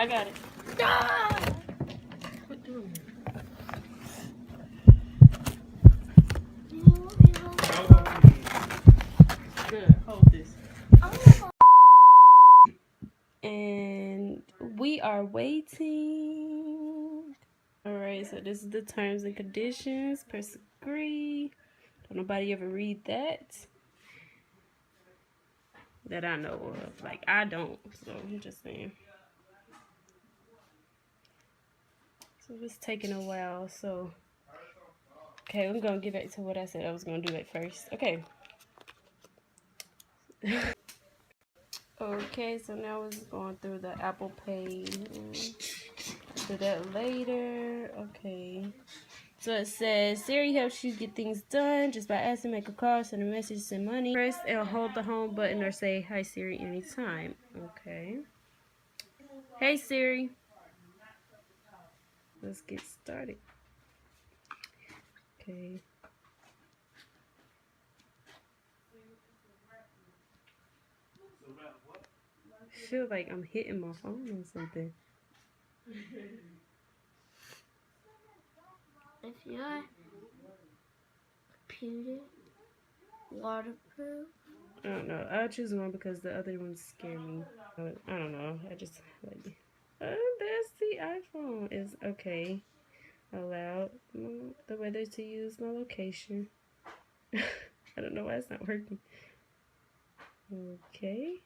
I got it. Ah! What doing? Good. Hold this. And we are waiting. Alright, so this is the terms and conditions. Press agree. Don't nobody ever read that. That I know of. Like, I don't. So, I'm just saying. So, it's taking a while. So, okay, I'm going to get back to what I said I was going to do at first. Okay. Okay, so now it's going through the Apple Pay. Do that later. Okay. So it says Siri helps you get things done just by asking, make a call, send a message, send money. Press and hold the home button or say hi Siri anytime. Okay. Hey Siri. Let's get started. Okay. I feel like I'm hitting my phone or something. If your computer waterproof. I don't know. I'll choose one because the other ones scare me. I don't know. I just like. There's the iPhone. Is okay. Allow the weather to use my location. I don't know why it's not working. Okay.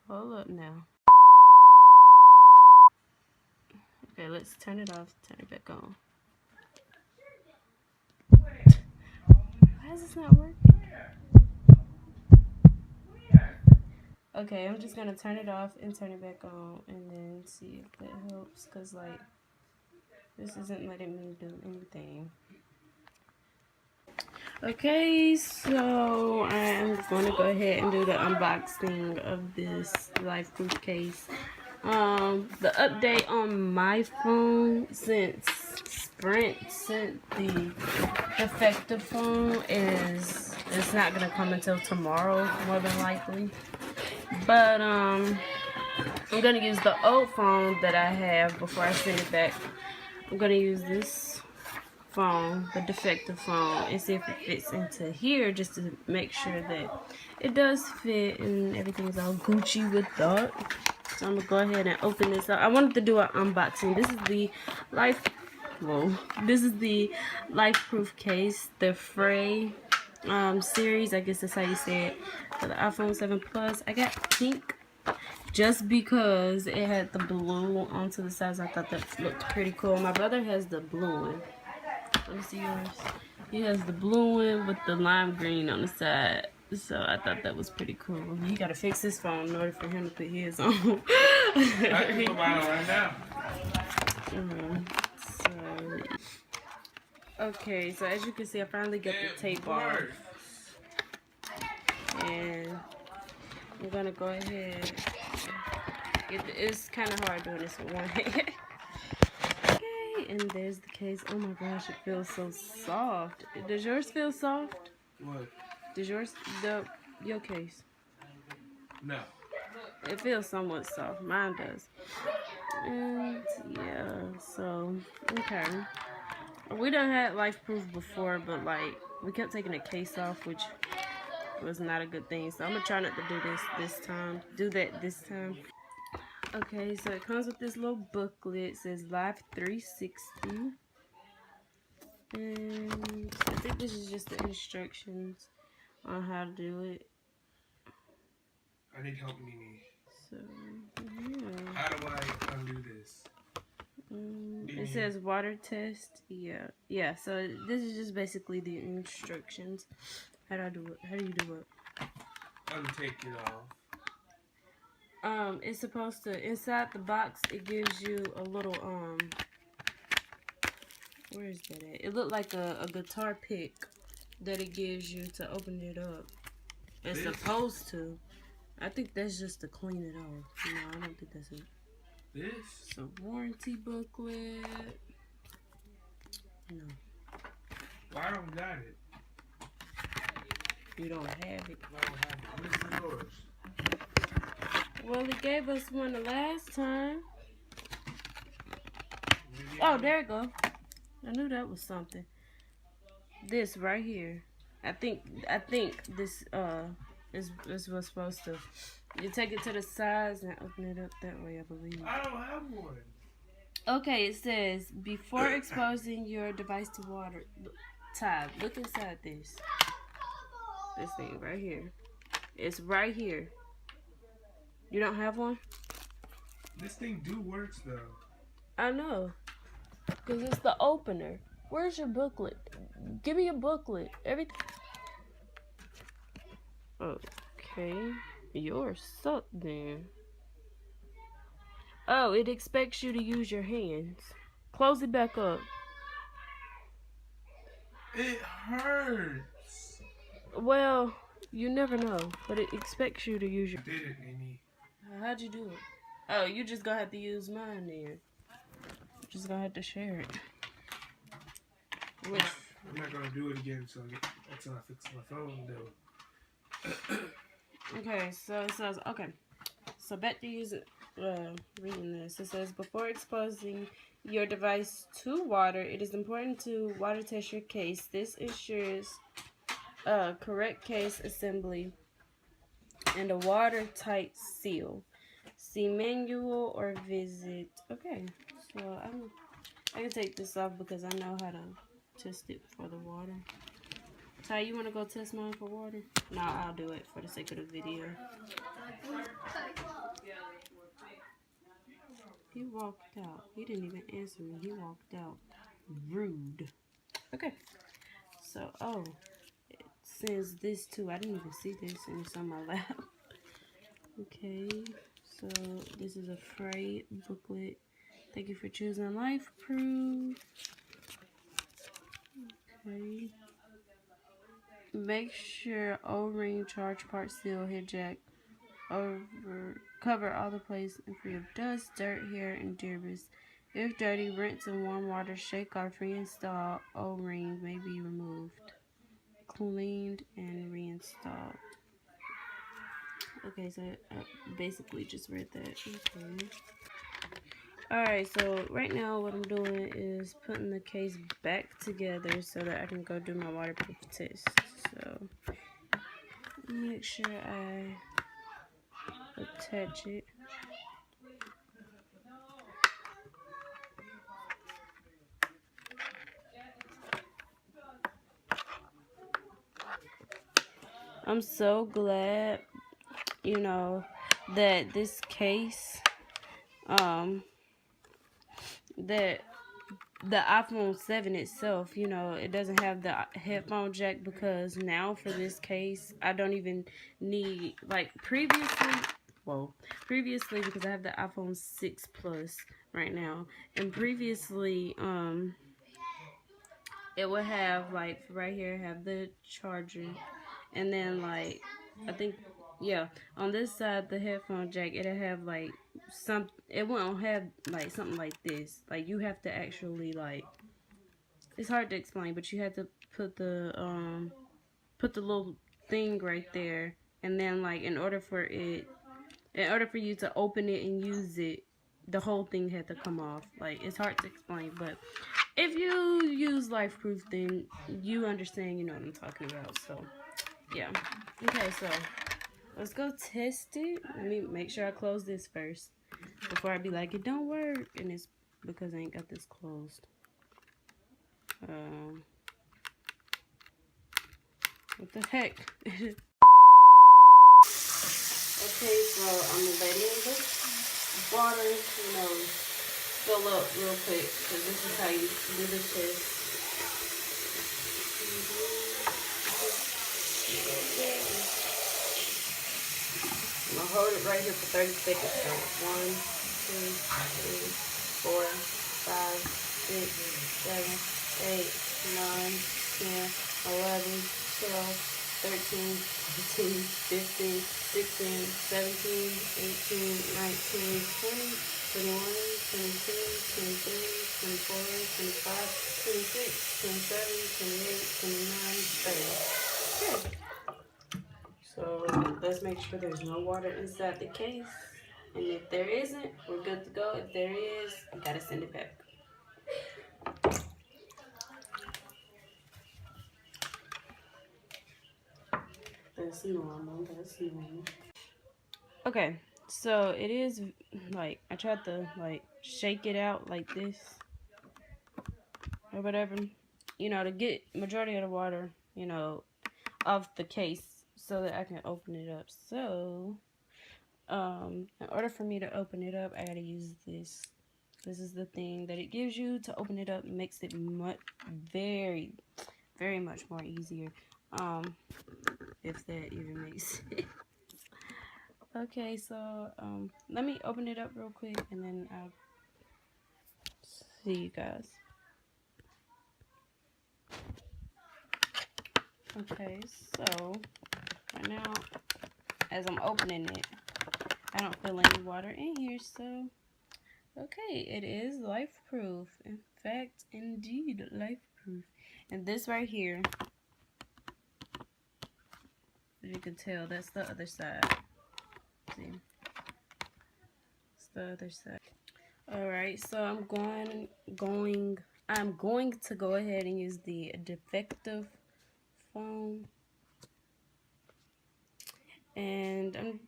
Hold up now. Okay, let's turn it off, turn it back on. Why is this not working? Okay, I'm just gonna turn it off and turn it back on and then see if that helps, cause like this isn't letting me do anything. Okay, so I'm gonna go ahead and do the unboxing of this life-proof case. The update on my phone since Sprint sent the defective phone is it's not gonna come until tomorrow, more than likely. But I'm gonna use the old phone that I have before I send it back. I'm gonna use this phone, the defective phone, and see if it fits into here just to make sure that it does fit and everything's all Gucci with that. So I'm gonna go ahead and open this up. I wanted to do an unboxing. This is the life-proof case, the Frey series, I guess that's how you say it, for the iPhone 7 Plus. I got pink just because it had the blue onto the sides. I thought that looked pretty cool. My brother has the blue one. Let me see yours. He has the blue one with the lime green on the side. So I thought that was pretty cool. He gotta fix his phone in order for him to put his on. I can put mine on right now. Okay, so as you can see, I finally got the tape off. And I'm gonna go ahead. It's kind of hard doing this with one hand. Okay, and there's the case. Oh my gosh, it feels so soft. Does yours feel soft? What? Does yours, your case? No. It feels somewhat soft. Mine does. And yeah, so, okay. We done had life proof before, but like, we kept taking the case off, which was not a good thing. So I'm gonna try not to do this time. Do that this time. Okay, so it comes with this little booklet. It says Live 360. And I think this is just the instructions on how to do it. I need help, Mimi. So, yeah. How do I undo this? It says water test. Yeah. So this is just basically the instructions. How do I do it? How do you do it? Untake it off. It's supposed to, inside the box, it gives you a little, where is that at? It looked like a guitar pick that it gives you to open it up. It's supposed to. I think that's just to clean it off. No, I don't think that's it. This? It's a warranty booklet. No. Why don't got it? you don't have it. I don't have it. This is yours. Well, he gave us one the last time. Maybe Oh, there you go. I knew that was something. This right here. I think this is what's supposed to. You take it to the sides and open it up that way, I believe. I don't have one. Okay, it says before exposing your device to water. Ty, look inside this. This thing right here. It's right here. You don't have one? This thing works though. I know. Because it's the opener. Where's your booklet? Give me a booklet. Everything. Okay. You're sucked then. Oh, it expects you to use your hands. Close it back up. It hurts. Well, you never know, but it expects you to use your... I did it, Nene. How'd you do it? Oh, you just gonna have to use mine then. You're just gonna have to share it. Which... I'm not gonna do it again until I fix my phone though. Okay, so it says, okay. So back to reading this. It says, before exposing your device to water, it is important to water test your case. This ensures correct case assembly and a watertight seal. See manual or visit. Okay, so I can take this off because I know how to test it for the water. Ty, you want to go test mine for water? No, I'll do it for the sake of the video. He walked out. He didn't even answer me. He walked out. Rude. Okay. So, oh. It says this too. I didn't even see this and it's on my lap. Okay. So, this is a Frey booklet. Thank you for choosing Life Proof. Okay. Make sure O-ring, charge part, seal, head jack, cover all the place and free of dust, dirt, hair, and debris. If dirty, rinse in warm water, shake off, reinstall. O-ring may be removed, cleaned, and reinstalled. Okay, so I basically just read that. Okay. Alright, so right now what I'm doing is putting the case back together so that I can go do my waterproof test. So, make sure I attach it. I'm so glad, you know, that this case, that the iPhone 7 itself, you know, it doesn't have the headphone jack, because now for this case, I don't even need, like, previously, because I have the iPhone 6 Plus right now, and previously, it would have, like, right here, have the charger, and then, like, I think, yeah, on this side, the headphone jack, it'll have, like, it won't have, like, something like this. Like, you have to actually, like, it's hard to explain, but you have to put the little thing right there, and then, like, in order for you to open it and use it, the whole thing had to come off. Like, it's hard to explain, but if you use Life Proof, then you understand, you know what I'm talking about. So, yeah. Okay, so let's go test it. Let me make sure I close this first before I be like, it don't work, and it's because I ain't got this closed. What the heck? Okay, so I'm letting the water, you know, fill up real quick, because this is how you do the test. I'm gonna hold it right here for 30 seconds. So 1, 2, 3, 4, 5, 6, 7, 8, 9, 10, 11, 12, 13, 14, 15, 16, 17, 18, 19, 20, 21, 22, 23, 24, 25, 26, 27, 28, 29, 30. Okay. let's make sure there's no water inside the case. And if there isn't, we're good to go. If there is, we gotta send it back. That's normal. That's normal. Okay, so it is like I tried to like shake it out like this or whatever, you know, to get majority of the water, you know, off the case so that I can open it up. So, in order for me to open it up, I gotta use this. This is the thing that it gives you to open it up. It makes it very much more easier. If that even makes sense. Okay, so let me open it up real quick and then I'll see you guys. Okay, so right now as I'm opening it, I don't feel any water in here, so okay, it is life proof. In fact, indeed, life proof. And this right here, as you can tell, that's the other side. See, it's the other side. Alright, so I'm going to go ahead and use the defective foam, and I'm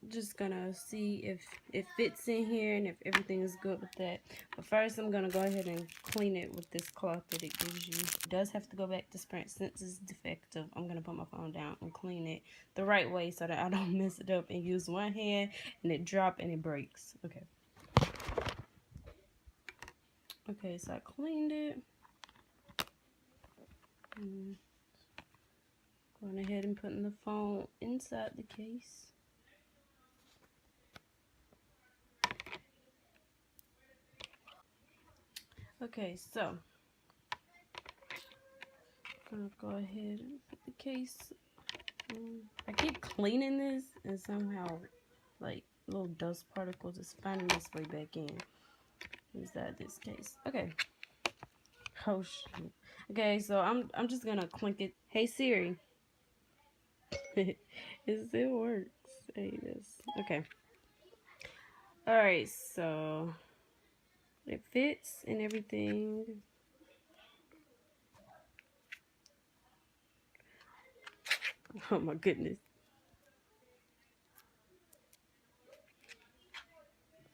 just gonna see if it fits in here and if everything is good with that. But first I'm gonna go ahead and clean it with this cloth that it gives you. It does have to go back to Sprint since it's defective. I'm gonna put my phone down and clean it the right way so that I don't mess it up and use one hand and it drop and it breaks. Okay, so I cleaned it. Going ahead and putting the phone inside the case. Okay, so I'm gonna go ahead and put the case. I keep cleaning this and somehow like little dust particles is finding its way back in inside this case. Okay. Oh shoot. Okay, so I'm just gonna clink it. Hey Siri. It still works. Hey, this. Okay. Alright, so it fits and everything. Oh my goodness.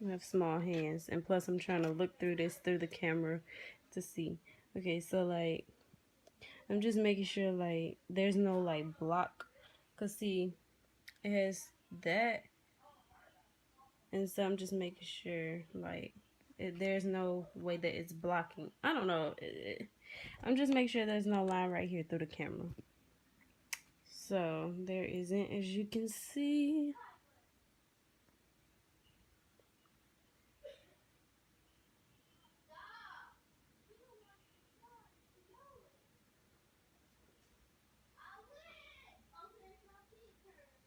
I have small hands, and plus I'm trying to look through this through the camera to see. Okay, so like I'm just making sure like there's no like block, cause see it has that, and so I'm just making sure like there's no way that it's blocking. I don't know. I'm just making sure there's no line right here through the camera. So there isn't, as you can see.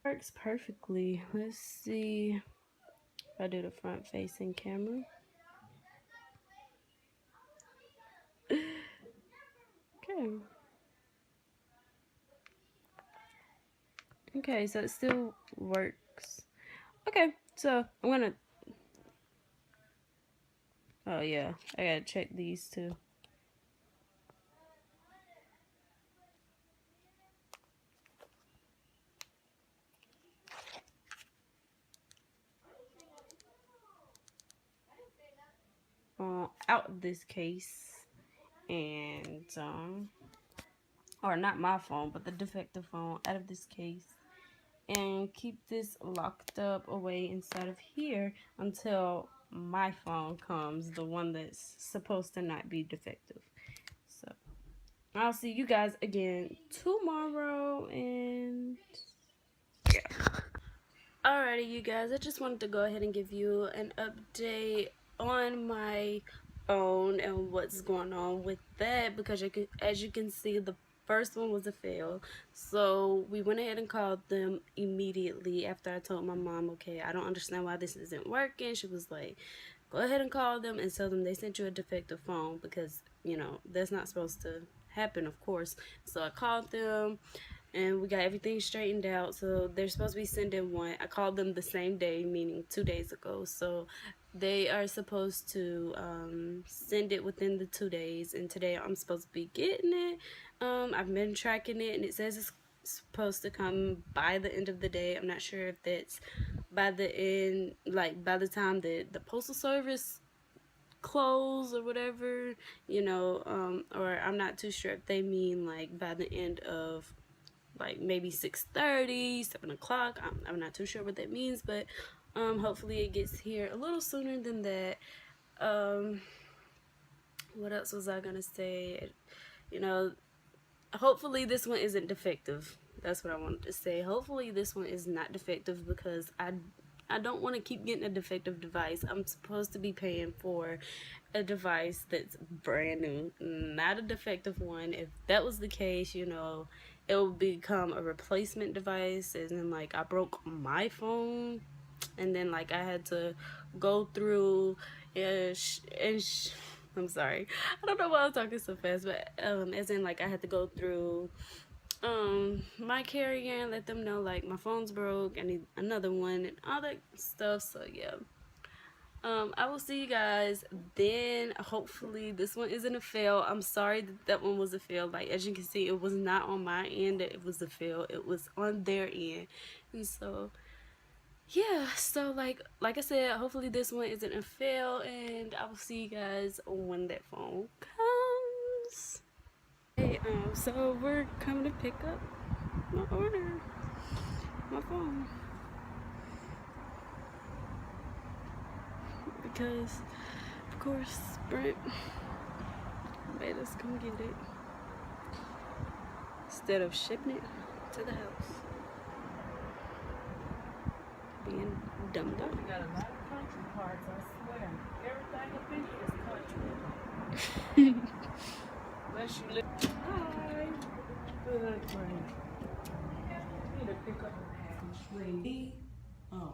Works perfectly. Let's see if I do the front facing camera. Okay, so it still works. Okay, so I'm gonna, oh yeah, I gotta check these too. Out of this case, and or not my phone, but the defective phone out of this case, and keep this locked up away inside of here until my phone comes, the one that's supposed to not be defective. So I'll see you guys again tomorrow, and yeah. Alrighty, you guys, I just wanted to go ahead and give you an update on my phone and what's going on with that, because as you can see, the first one was a fail. So we went ahead and called them immediately after I told my mom, okay, I don't understand why this isn't working. She was like, go ahead and call them and tell them they sent you a defective phone, because, you know, that's not supposed to happen, of course. So I called them, and we got everything straightened out. So they're supposed to be sending one. I called them the same day, meaning 2 days ago. So they are supposed to send it within the 2 days, and today I'm supposed to be getting it. I've been tracking it, and it says it's supposed to come by the end of the day. I'm not sure if that's by the end, like by the time that the postal service close or whatever, you know, or I'm not too sure if they mean like by the end of like maybe 6:30, 7 o'clock. I'm not too sure what that means, but hopefully it gets here a little sooner than that. What else was I gonna say? You know, hopefully this one isn't defective. That's what I wanted to say. Hopefully this one is not defective, because I don't want to keep getting a defective device. I'm supposed to be paying for a device that's brand new, not a defective one. If that was the case, you know, it would become a replacement device, and then like I broke my phone, and then like I had to go through I'm sorry, I don't know why I'm talking so fast, but as in like I had to go through my carrier and let them know like my phone's broke, I need another one and all that stuff. So yeah, I will see you guys then. Hopefully this one isn't a fail. I'm sorry that that one was a fail. Like as you can see, it was not on my end that it was a fail, it was on their end. And so yeah, so like I said, hopefully this one isn't a fail, and I will see you guys when that phone comes. Hey, so we're coming to pick up my order, my phone, because of course Brent made us come get it instead of shipping it to the house. Being dumb. You got a lot of country parts, I swear. Everything up in here is country. Unless you live. Hi. Good, friend. Need to pick up a package. Oh.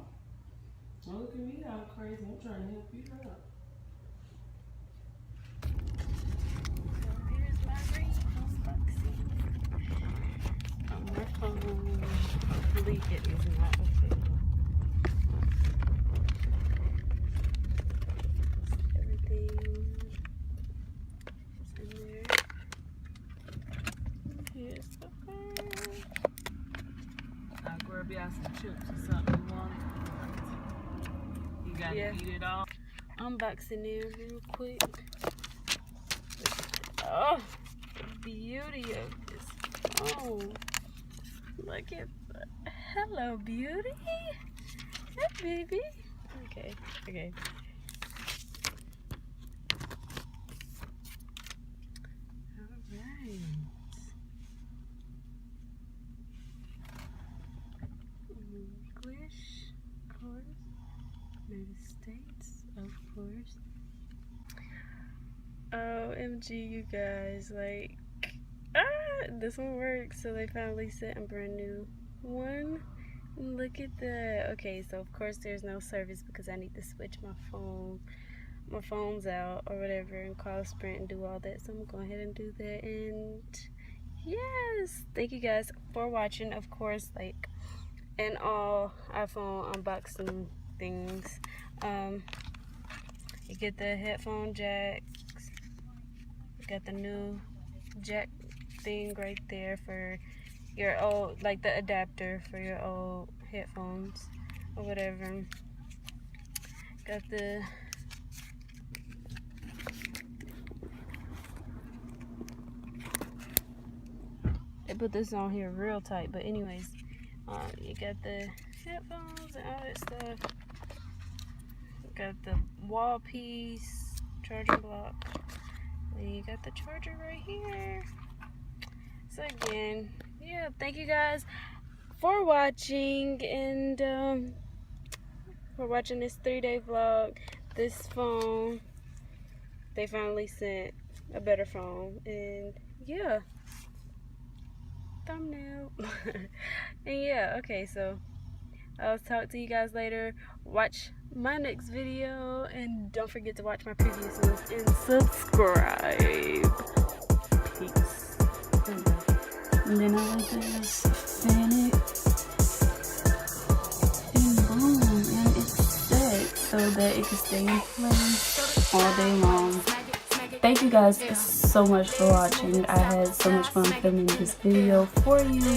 Don't look at me all crazy. I'm trying to help you out. So here's my ring unboxing on my phone. Hopefully it is not a fail. Everything is in there. Here's the phone. I'll grab y'all some chips or something you want. You gotta eat it all. Unboxing it real quick. Oh, the beauty of this phone. Look at that. Hello, beauty. Hey, baby. Okay. Alright. English, of course. United States, of course. OMG, you guys, like, this one works. So they finally sent a brand new one. Look at that. Okay, so of course there's no service because I need to switch my phone. My phone's out or whatever, and call Sprint and do all that. So I'm gonna go ahead and do that. And yes, thank you guys for watching. Of course, like in all iPhone unboxing things, you get the headphone jacks. You got the new jack thing right there for your old, like the adapter for your old headphones or whatever. Got the they put this on here real tight, but anyways, you got the headphones and all that stuff. Got the wall piece, charging block. Then you got the charger right here. So again, yeah, thank you guys for watching, and for watching this 3-day vlog. This phone, they finally sent a better phone, and yeah, thumbnail. And yeah, okay, so I'll talk to you guys later. Watch my next video, and don't forget to watch my previous ones and subscribe. Peace. And then I like this. that it can stay in place all day long. Thank you guys so much for watching. I had so much fun filming this video for you.